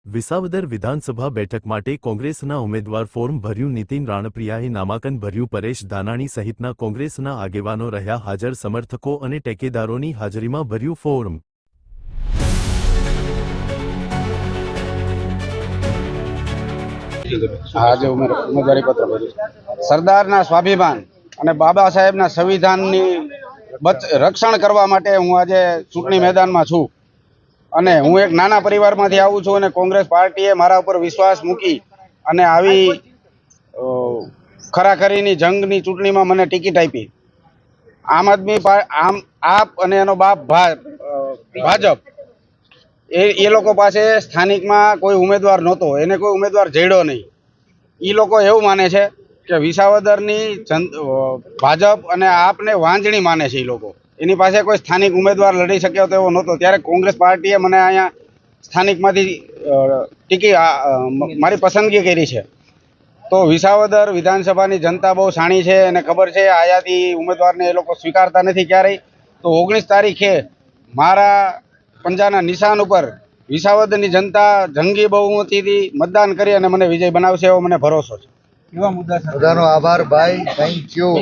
વિસાવદર વિધાનસભા બેઠક માટે કોંગ્રેસના ઉમેદવાર ફોર્મ ભર્યું। નીતિન રાણપ્રિયાએ નામાંકન ભર્યું। પરેશ ધાનાણી સહિતના કોંગ્રેસના આગેવાનો રહ્યા હાજર। સમર્થકો અને ટેકેદારોની હાજરીમાં ભર્યું ફોર્મ। આજે ઉમેદવારી પત્ર ભર્યું। સરદારના સ્વાભિમાન અને બાબા સાહેબના સંવિધાનની રક્ષણ કરવા માટે હું આજે ચૂંટણી મેદાનમાં છું અને હું એક નાના પરિવારમાંથી આવું છું અને કોંગ્રેસ પાર્ટીએ મારા ઉપર વિશ્વાસ મૂકી અને આવી ખરાખરીની જંગની ચૂંટણીમાં મને ટિકિટ આપી। આમ આદમી આપ અને એનો બાપ ભાજપ એ લોકો પાસે સ્થાનિકમાં કોઈ ઉમેદવાર નહોતો, એને કોઈ ઉમેદવાર જડ્યો નહીં। એ લોકો એવું માને છે કે વિસાવદરની ભાજપ અને આપને વાંજણી માને છે। એ લોકો એની પાસે કોઈ સ્થાનિક ઉમેદવાર લડી શક્યો તેવો નહોતો, ત્યારે કોંગ્રેસ પાર્ટીએ મને અહીંયા સ્થાનિકમાંથી ટિકિટ મારી પસંદગી કરી છે। તો વિસાવદર વિધાનસભાની જનતા બહુ શાણી છે અને ખબર છે આયાથી ઉમેદવારને એ લોકો સ્વીકારતા નથી ક્યારેય। તો 19 તારીખે મારા પંજાના નિશાન ઉપર વિસાવદરની જનતા જંગી બહુમતીથી મતદાન કરી અને મને વિજય બનાવશે એવો મને ભરોસો છે। બધાનો આભાર ભાઈ, થેન્ક યુ।